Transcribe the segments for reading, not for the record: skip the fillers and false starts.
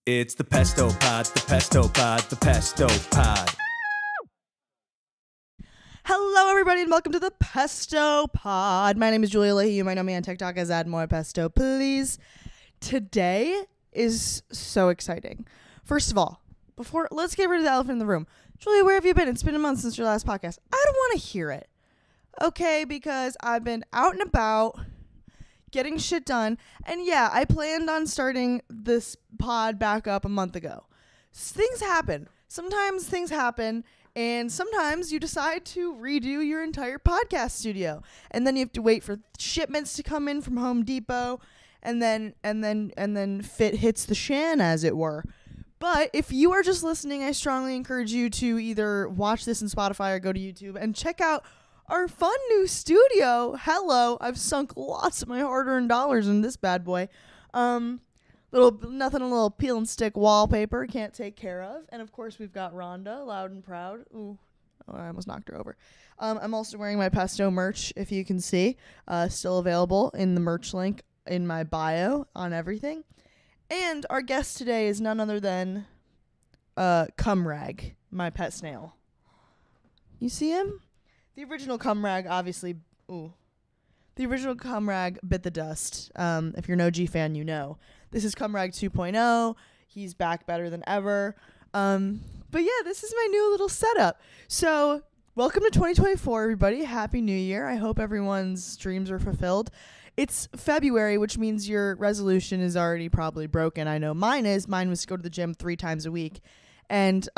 It's the Pesto Pod, the Pesto Pod, the Pesto Pod. Hello, everybody, and welcome to the Pesto Pod. My name is Julia Leahy. You might know me on TikTok as @morepesto, please. Today is so exciting. First of all, let's get rid of the elephant in the room. Julia, where have you been? It's been a month since your last podcast. I don't want to hear it. Okay, because I've been out and about getting shit done. And yeah, I planned on starting this pod back up a month ago. Things happen. Sometimes things happen. And sometimes you decide to redo your entire podcast studio. And then you have to wait for shipments to come in from Home Depot. And then fit hits the shan, as it were. But if you are just listening, I strongly encourage you to either watch this in Spotify or go to YouTube and check out our fun new studio. Hello, I've sunk lots of my hard-earned dollars in this bad boy. Nothing a little peel and stick wallpaper can't take care of. And of course we've got Rhonda, loud and proud. Ooh, I almost knocked her over. I'm also wearing my Pesto merch, if you can see. Still available in the merch link in my bio on everything. And our guest today is none other than Cumrag, my pet snail. You see him? The original Cumrag, obviously. Ooh. The original Cumrag bit the dust. If you're an OG fan, you know. This is Cumrag 2.0. He's back better than ever. But yeah, this is my new little setup. So, welcome to 2024, everybody. Happy New Year. I hope everyone's dreams are fulfilled. It's February, which means your resolution is already probably broken. I know mine is. Mine was to go to the gym 3 times a week. And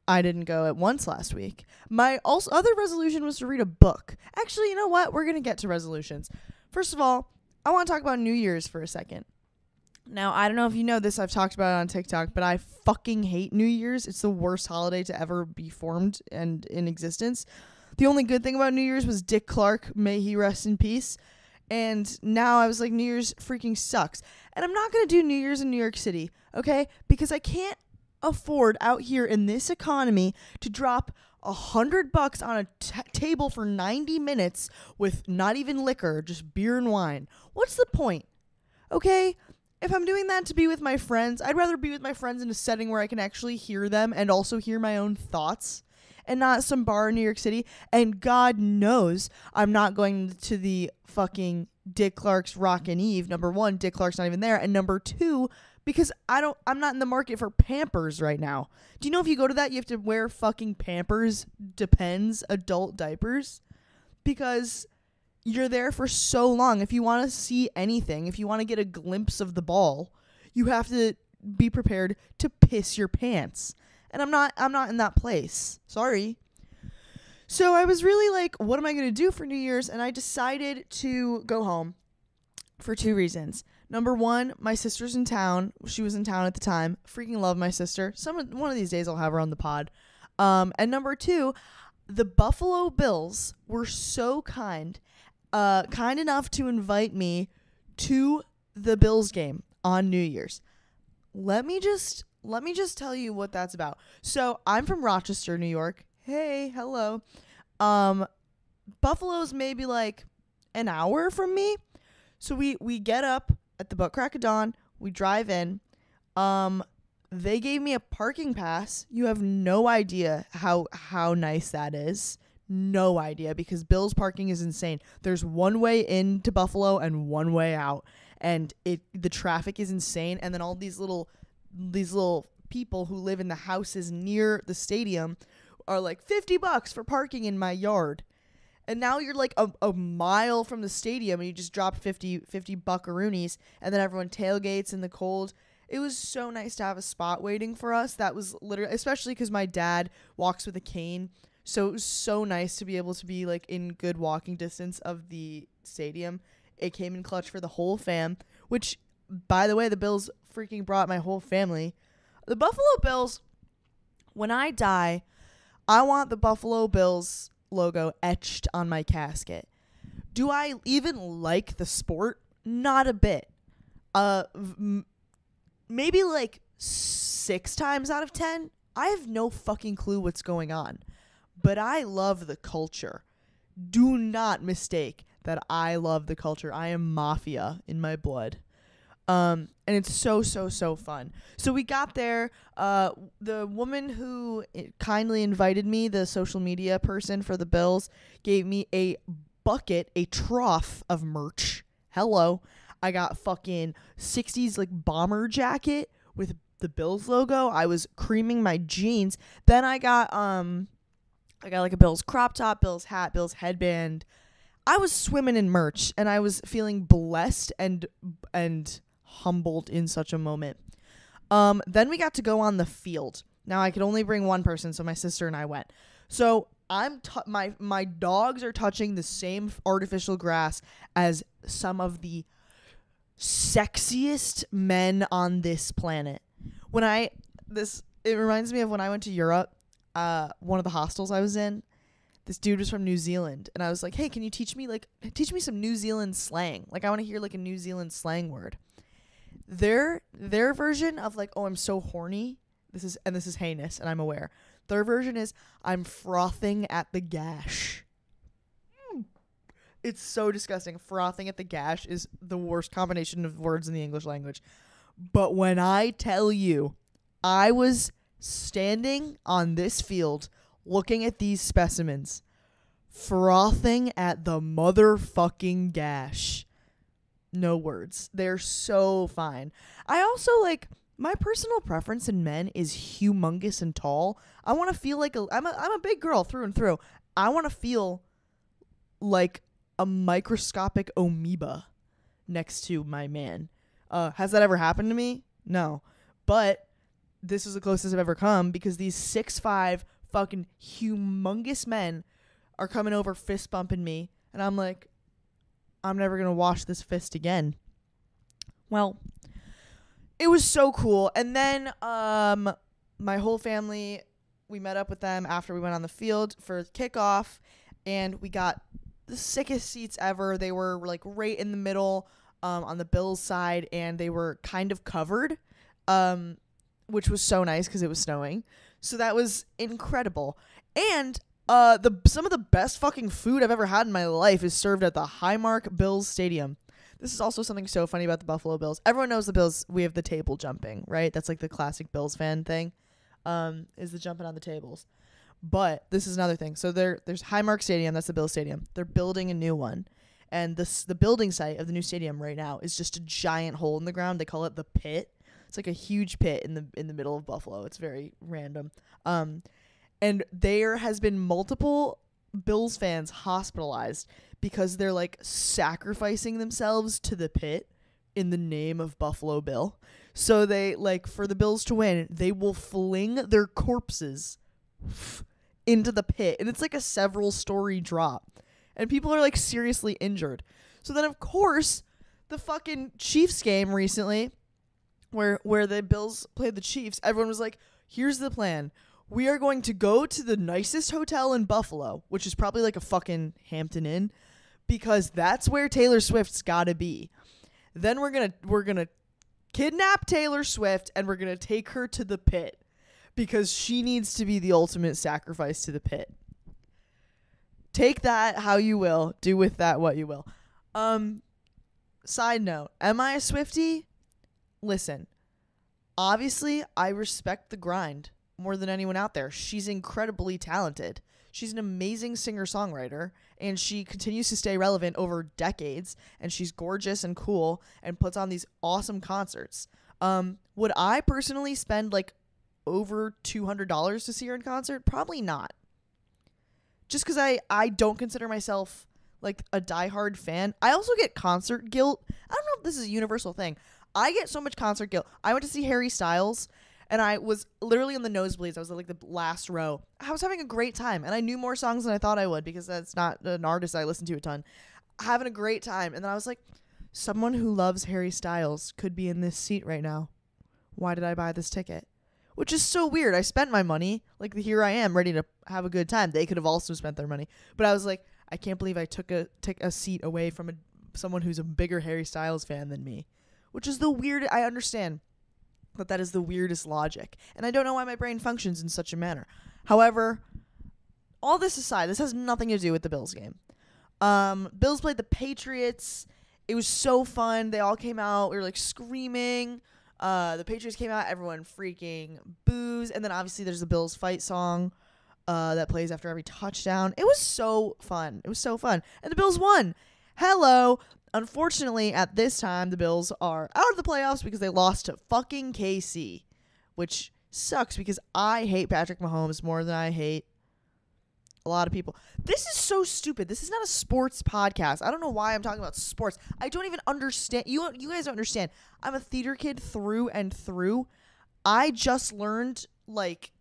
I didn't go at once last week. My other resolution was to read a book. Actually, you know what? We're going to get to resolutions. First of all, I want to talk about New Year's for a second. Now, I don't know if you know this. I've talked about it on TikTok, but I fucking hate New Year's. It's the worst holiday to ever be formed and in existence. The only good thing about New Year's was Dick Clark. May he rest in peace. And now I was like, New Year's freaking sucks. And I'm not going to do New Year's in New York City, okay? Because I can't afford out here in this economy to drop $100 on a table for 90 minutes with not even liquor, just beer and wine. What's the point? Okay? If I'm doing that to be with my friends, I'd rather be with my friends in a setting where I can actually hear them and also hear my own thoughts. And not some bar in New York City. And God knows I'm not going to the fucking Dick Clark's Rockin' Eve. Number one, Dick Clark's not even there. And number two, because I'm not in the market for Pampers right now. Do you know if you go to that, you have to wear fucking Pampers, Depends, adult diapers? Because you're there for so long. If you want to see anything, if you want to get a glimpse of the ball, you have to be prepared to piss your pants. And I'm not in that place. Sorry. So I was really like, what am I going to do for New Year's? And I decided to go home for 2 reasons. Number one, my sister's in town. She was in town at the time. Freaking love my sister. One of these days I'll have her on the pod. And number two, the Buffalo Bills were so kind enough to invite me to the Bills game on New Year's. Let me just tell you what that's about. So I'm from Rochester, New York. Hey, hello. Buffalo's maybe like an hour from me. So we get up at the butt crack of dawn. We drive in. They gave me a parking pass. You have no idea how nice that is. No idea, because Bills parking is insane. There's one way into Buffalo and one way out. And the traffic is insane. And then all these little people who live in the houses near the stadium are like $50 for parking in my yard. And now you're like a mile from the stadium and you just drop 50 buckaroonies, and then everyone tailgates in the cold. It was so nice to have a spot waiting for us. That was literally, especially because my dad walks with a cane. So it was so nice to be able to be like in good walking distance of the stadium. It came in clutch for the whole fam, which, by the way, the Bills freaking brought my whole family. The Buffalo Bills, when I die, I want the Buffalo Bills logo etched on my casket. Do I even like the sport? Not a bit. Maybe like 6 times out of 10, I have no fucking clue what's going on. But I love the culture. Do not mistake that I love the culture. I am mafia in my blood. And it's so fun. So we got there. The woman who kindly invited me, the social media person for the Bills, gave me a trough of merch. Hello. I got fucking 60s like bomber jacket with the Bills logo. I was creaming my jeans. Then I got like a Bills crop top, Bills hat, Bills headband. I was swimming in merch, and I was feeling blessed and humbled in such a moment. Then we got to go on the field. Now I could only bring one person, so my sister and I went. So my dogs are touching the same artificial grass as some of the sexiest men on this planet. It reminds me of when I went to Europe. One of the hostels I was in, this dude was from New Zealand, and I was like, hey, can you teach me some New Zealand slang? Like, I want to hear like a New Zealand slang word. Their version of like, oh, I'm so horny. This is heinous, and I'm aware. Their version is, I'm frothing at the gash. It's so disgusting. Frothing at the gash is the worst combination of words in the English language. But when I tell you, I was standing on this field looking at these specimens, frothing at the motherfucking gash. No words. They're so fine. I also like, my personal preference in men is humongous and tall. I want to feel like I'm a big girl through and through. I want to feel like a microscopic amoeba next to my man. Has that ever happened to me? No. But this is the closest I've ever come, because these 6'5" fucking humongous men are coming over fist bumping me, and I'm like, I'm never gonna wash this fist again. Well, it was so cool. And then my whole family, we met up with them after we went on the field for kickoff, and we got the sickest seats ever. They were like right in the middle on the Bills side, and they were kind of covered, which was so nice because it was snowing. So that was incredible. And some of the best fucking food I've ever had in my life is served at the Highmark Bills Stadium. This is also something so funny about the Buffalo Bills. Everyone knows the Bills, we have the table jumping, right? That's like the classic Bills fan thing, is the jumping on the tables. But this is another thing. So there's Highmark Stadium, that's the Bills Stadium. They're building a new one. And the building site of the new stadium right now is just a giant hole in the ground. They call it the pit. It's like a huge pit in the middle of Buffalo. It's very random. And there has been multiple Bills fans hospitalized because they're like sacrificing themselves to the pit in the name of Buffalo Bill. So they, like, for the Bills to win, they will fling their corpses into the pit. And it's like a several story drop. And people are like seriously injured. So then, of course, the fucking Chiefs game recently, where the Bills played the Chiefs, everyone was like, here's the plan. We are going to go to the nicest hotel in Buffalo, which is probably like a fucking Hampton Inn, because that's where Taylor Swift's gotta be. Then we're gonna kidnap Taylor Swift, and we're gonna take her to the pit because she needs to be the ultimate sacrifice to the pit. Take that how you will. Do with that what you will. Side note, am I a Swiftie? Listen, obviously I respect the grind more than anyone out there. She's incredibly talented. She's an amazing singer-songwriter, and she continues to stay relevant over decades, and she's gorgeous and cool and puts on these awesome concerts. Would I personally spend like over $200 to see her in concert? Probably not. Just because I don't consider myself like a diehard fan. I also get concert guilt. I don't know if this is a universal thing. I get so much concert guilt. I went to see Harry Styles, and I was literally in the nosebleeds. I was at like the last row. I was having a great time, and I knew more songs than I thought I would because that's not an artist I listen to a ton. Having a great time. And then I was like, someone who loves Harry Styles could be in this seat right now. Why did I buy this ticket? Which is so weird. I spent my money. Like, here I am ready to have a good time. They could have also spent their money. But I was like, I can't believe I took a seat away from someone who's a bigger Harry Styles fan than me. Which is the weird. I understand that is the weirdest logic. And I don't know why my brain functions in such a manner. However, all this aside, this has nothing to do with the Bills game. Bills played the Patriots. It was so fun. They all came out. We were like screaming. The Patriots came out. Everyone freaking boos. And then obviously there's the Bills fight song that plays after every touchdown. It was so fun. And the Bills won. Hello. Unfortunately, at this time, the Bills are out of the playoffs because they lost to fucking KC, which sucks because I hate Patrick Mahomes more than I hate a lot of people. This is so stupid. This is not a sports podcast. I don't know why I'm talking about sports. I don't even understand. You guys don't understand. I'm a theater kid through and through. I just learned like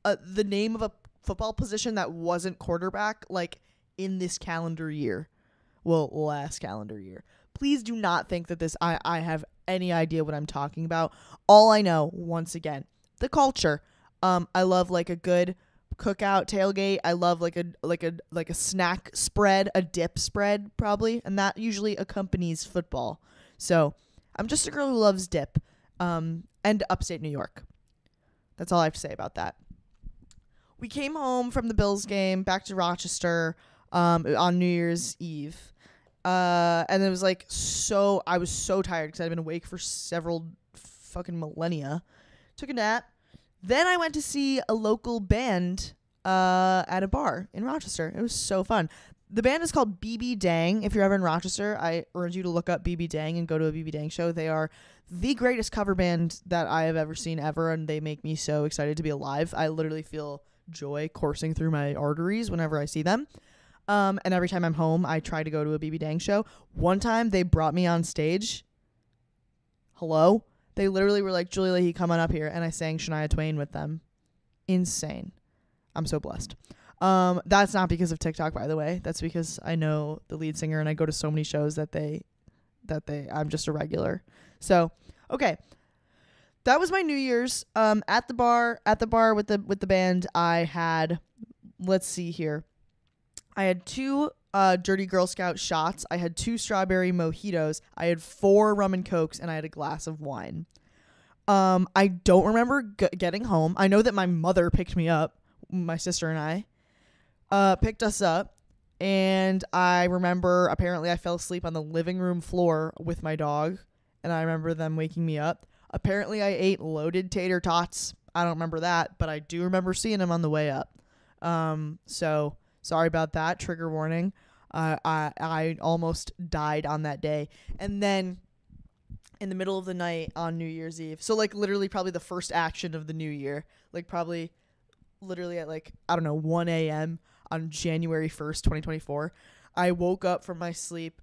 the name of a football position that wasn't quarterback like in this calendar year. Well, last calendar year. Please do not think that I have any idea what I'm talking about. All I know, once again, the culture. I love like a good cookout tailgate. I love like a snack spread, a dip spread probably, and that usually accompanies football. So I'm just a girl who loves dip, and upstate New York. That's all I have to say about that. We came home from the Bills game back to Rochester on New Year's Eve. And it was like I was so tired because I'd been awake for several fucking millennia. Took a nap. Then I went to see a local band at a bar in Rochester. It was so fun. The band is called BB Dang. If you're ever in Rochester, I urge you to look up BB Dang and go to a BB Dang show. They are the greatest cover band that I have ever seen ever, and they make me so excited to be alive. I literally feel joy coursing through my arteries whenever I see them. And every time I'm home, I try to go to a BB Dang show. One time, they brought me on stage. Hello? They literally were like, Julia Leahy, come on up here. And I sang Shania Twain with them. Insane. I'm so blessed. That's not because of TikTok, by the way. That's because I know the lead singer and I go to so many shows that I'm just a regular. So, okay. That was my New Year's. At the bar with the band, I had, let's see here. I had 2 Dirty Girl Scout shots. I had 2 strawberry mojitos. I had 4 rum and cokes, and I had a glass of wine. I don't remember getting home. I know that my mother picked me up. My sister and I picked us up, and I remember apparently I fell asleep on the living room floor with my dog, and I remember them waking me up. Apparently I ate loaded tater tots. I don't remember that, but I do remember seeing them on the way up. So sorry about that. Trigger warning. I almost died on that day. And then in the middle of the night on New Year's Eve, so like literally probably the first action of the new year, like probably literally at like, I don't know, 1 a.m. on January 1st, 2024, I woke up from my sleep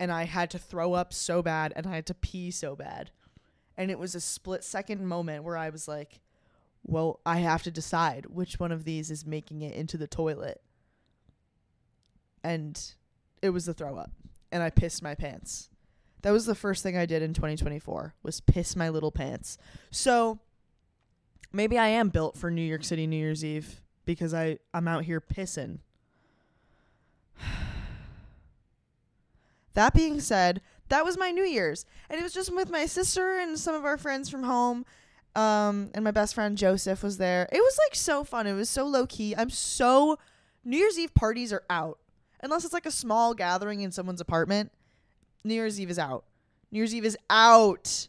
and I had to throw up so bad and I had to pee so bad. And it was a split-second moment where I was like, well, I have to decide which one of these is making it into the toilet. And it was the throw up. And I pissed my pants. That was the first thing I did in 2024, was piss my little pants. So maybe I am built for New York City New Year's Eve because I'm out here pissing. That being said, that was my New Year's. And it was just with my sister and some of our friends from home. And my best friend Joseph was there. It was like so fun. It was so low key. New Year's Eve parties are out. Unless it's like a small gathering in someone's apartment. New Year's Eve is out. New Year's Eve is out.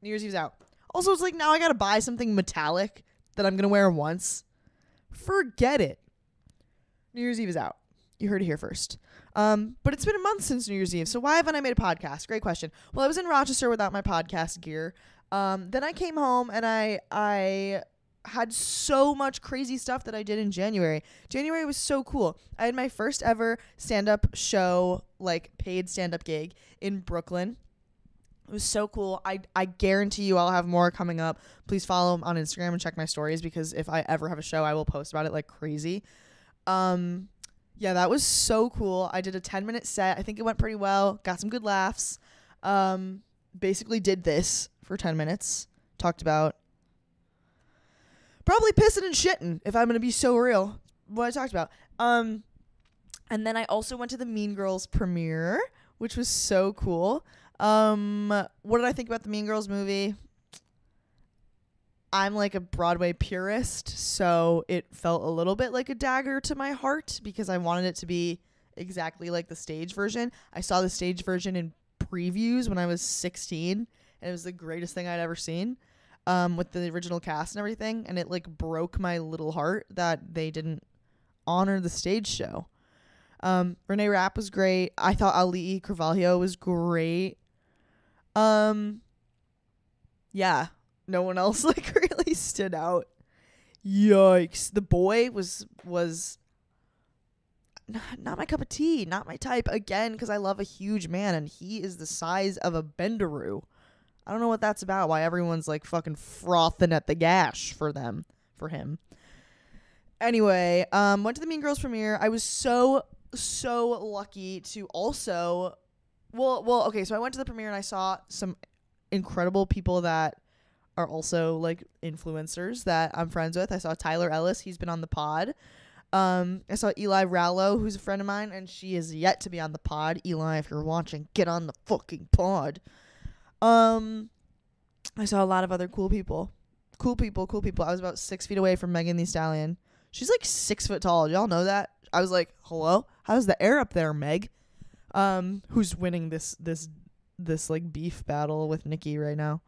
New Year's Eve is out. Also, it's like now I gotta buy something metallic that I'm gonna wear once. Forget it. New Year's Eve is out. You heard it here first. But it's been a month since New Year's Eve, so why haven't I made a podcast? Great question. Well, I was in Rochester without my podcast gear. Then I came home and I had so much crazy stuff that I did in January. January was so cool. I had my first ever stand-up show, like paid stand-up gig in Brooklyn. It was so cool. I guarantee you I'll have more coming up. Please follow on Instagram and check my stories because if I ever have a show, I will post about it like crazy. Yeah, that was so cool. I did a 10-minute set. I think it went pretty well. Got some good laughs. Basically did this for 10 minutes. Talked about probably pissing and shitting, if I'm going to be so real, what I talked about. And then I also went to the Mean Girls premiere, which was so cool. What did I think about the Mean Girls movie? I'm like a Broadway purist, so it felt a little bit like a dagger to my heart because I wanted it to be exactly like the stage version. I saw the stage version in previews when I was 16, and it was the greatest thing I'd ever seen, with the original cast and everything, and it like broke my little heart that they didn't honor the stage show. Renee Rapp was great. I thought Ali Carvalho was great. Yeah, no one else like really stood out. Yikes. The boy was not my cup of tea, not my type, again, because I love a huge man, and he is the size of a bendaroo. I don't know what that's about, why everyone's like fucking frothing at the gash for him. Anyway, went to the Mean Girls premiere. I was so lucky to also, okay, so I went to the premiere and I saw some incredible people that are also like influencers that I'm friends with. I saw Tyler Ellis, he's been on the pod. I saw Eli Rallo, who's a friend of mine, and she is yet to be on the pod. Eli, if you're watching, get on the fucking pod. I saw a lot of other cool people. I was about 6 feet away from Megan Thee Stallion. She's like 6 foot tall. Y'all know that? I was like, hello? How's the air up there, Meg? Who's winning this like beef battle with Nikki right now?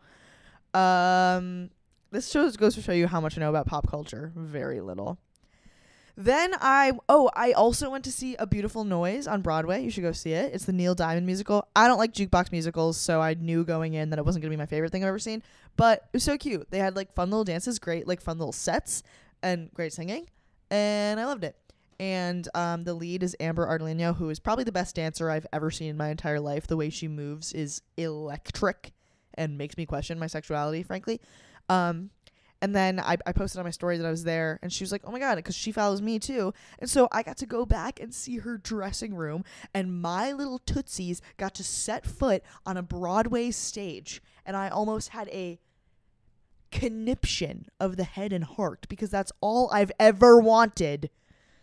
This goes to show you how much I know about pop culture. Very little. Then I also went to see A Beautiful Noise on Broadway. You should go see it. It's the Neil Diamond musical. I don't like jukebox musicals, so I knew going in that it wasn't going to be my favorite thing I've ever seen. But it was so cute. They had like fun little dances, great like fun little sets, and great singing. And I loved it. And the lead is Amber Ardolino, who is probably the best dancer I've ever seen in my entire life. The way she moves is electric and makes me question my sexuality, frankly. And then I posted on my story that I was there, and she was like, oh my God, because she follows me too. And so I got to go back and see her dressing room, and my little tootsies got to set foot on a Broadway stage. And I almost had a conniption of the head and heart, because that's all I've ever wanted.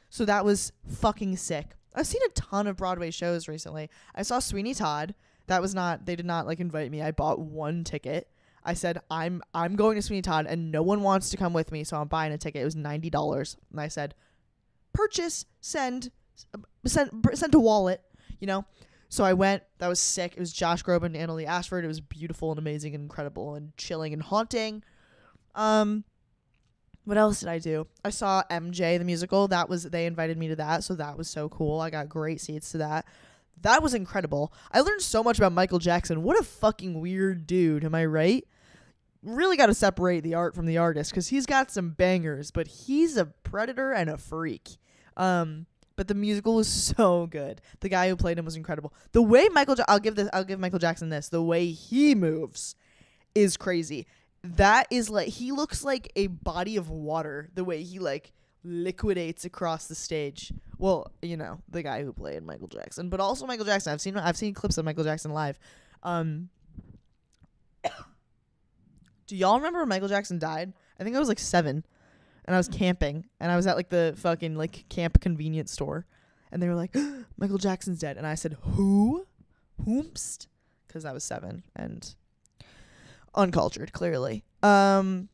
So that was fucking sick. I've seen a ton of Broadway shows recently. I saw Sweeney Todd. They did not like invite me. I bought one ticket. I said, I'm going to Sweeney Todd and no one wants to come with me, so I'm buying a ticket. It was $90. And I said, purchase, send to wallet, you know? So I went. That was sick. It was Josh Groban and Annalee Ashford. It was beautiful and amazing and incredible and chilling and haunting. What else did I do? I saw MJ, the musical. They invited me to that, so that was so cool. I got great seats to that. That was incredible. I learned so much about Michael Jackson. What a fucking weird dude, am I right? Really got to separate the art from the artist, because he's got some bangers, but he's a predator and a freak. But the musical was so good. The guy who played him was incredible. The way I'll give Michael Jackson this. The way he moves is crazy. That is like, he looks like a body of water, the way he like liquidates across the stage. Well, you know, the guy who played Michael Jackson, but also Michael Jackson. I've seen clips of Michael Jackson live. Do y'all remember when Michael Jackson died? I think I was like 7, and I was camping, and I was at like the fucking like camp convenience store, and they were like, Michael Jackson's dead, and I said, who? Whoomst? Because I was 7 and uncultured, clearly. But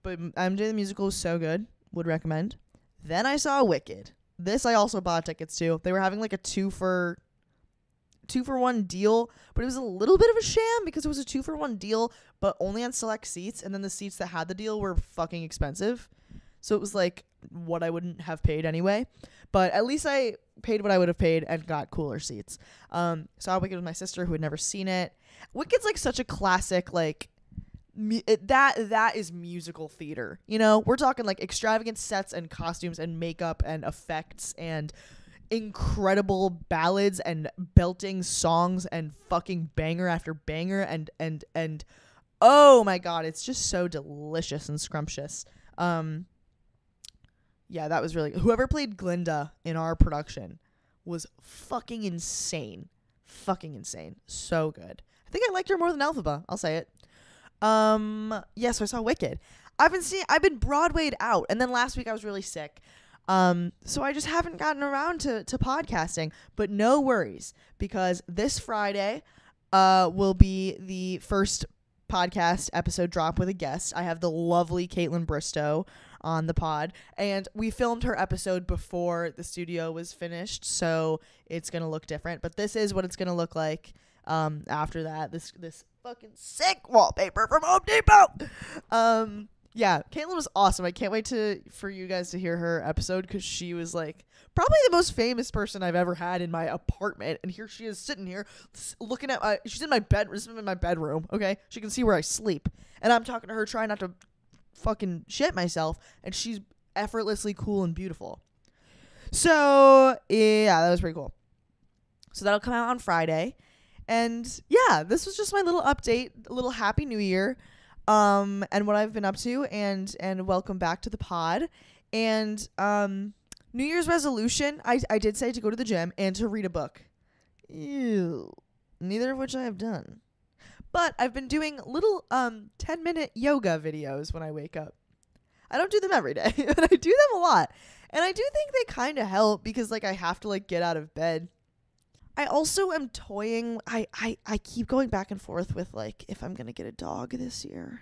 MJ the musical was so good. Would recommend. Then I saw Wicked. This I also bought tickets to. They were having like a 2-for-1 deal, but it was a little bit of a sham, because it was a 2-for-1 deal, but only on select seats, and then the seats that had the deal were fucking expensive. So it was like what I wouldn't have paid anyway. But at least I paid what I would have paid and got cooler seats. Saw Wicked with my sister, who had never seen it. Wicked's like such a classic, like that is musical theater. You know, we're talking like extravagant sets and costumes and makeup and effects and incredible ballads and belting songs and fucking banger after banger and oh my God, it's just so delicious and scrumptious. Yeah, that was really, whoever played Glinda in our production was fucking insane. So good. I think I liked her more than Elphaba, I'll say it. Yeah, so I saw Wicked. I've been Broadwayed out, and then last week I was really sick. So I just haven't gotten around to podcasting, but no worries, because this Friday will be the first podcast episode drop with a guest. I have the lovely Caitlin Bristow on the pod, and we filmed her episode before the studio was finished, so it's gonna look different. But this is what it's gonna look like after that. This fucking sick wallpaper from Home Depot. Yeah, Caitlin was awesome. I can't wait for you guys to hear her episode, because she was like probably the most famous person I've ever had in my apartment. And here she is sitting here looking at she's in my bed. This is in my bedroom. Okay. She can see where I sleep. And I'm talking to her, trying not to fucking shit myself. And she's effortlessly cool and beautiful. So yeah, that was pretty cool. So that'll come out on Friday. And yeah, this was just my little update, a little Happy New Year. And what I've been up to, and welcome back to the pod. And New Year's resolution, I did say to go to the gym and to read a book. Ew. Neither of which I have done. But I've been doing little 10-minute yoga videos when I wake up. I don't do them every day, but I do them a lot. And I do think they kind of help, because like I have to like get out of bed. I also am toying. I keep going back and forth with like if I'm going to get a dog this year.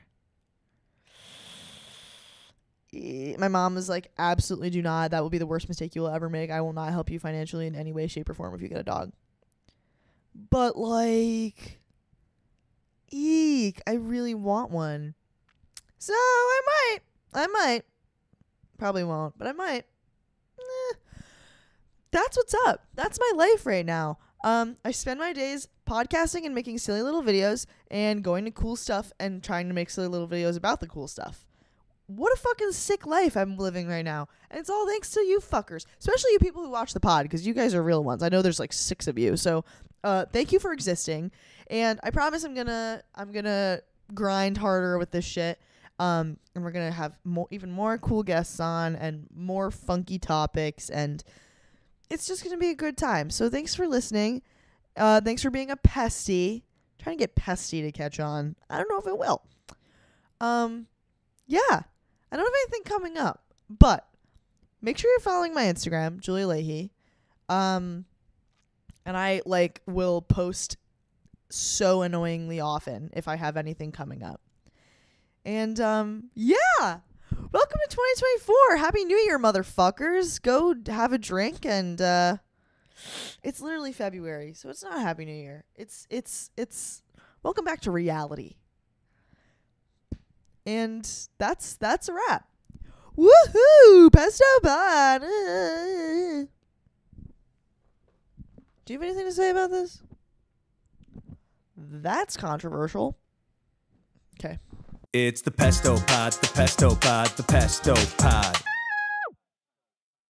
My mom is like, absolutely do not. That will be the worst mistake you will ever make. I will not help you financially in any way, shape, or form if you get a dog. But like, eek, I really want one. So I might. Probably won't, but I might. That's what's up. That's my life right now. I spend my days podcasting and making silly little videos and going to cool stuff and trying to make silly little videos about the cool stuff. What a fucking sick life I'm living right now. And it's all thanks to you fuckers, especially you people who watch the pod, because you guys are real ones. I know there's like 6 of you. So thank you for existing. And I promise I'm gonna grind harder with this shit. And we're gonna have even more cool guests on and more funky topics, and it's just going to be a good time. So thanks for listening. Thanks for being a pesty. Trying to get pesty to catch on. I don't know if it will. Yeah. I don't have anything coming up. But make sure you're following my Instagram, Julia Leahy. And I will post so annoyingly often if I have anything coming up. And yeah. Welcome to 2024. Happy New Year, motherfuckers. Go have a drink, and it's literally February, so it's not Happy New Year. It's welcome back to reality. And that's a wrap. Woohoo! Pesto Pod. Do you have anything to say about this? That's controversial. Okay. It's the Pesto Pod, the Pesto Pod, the Pesto Pod.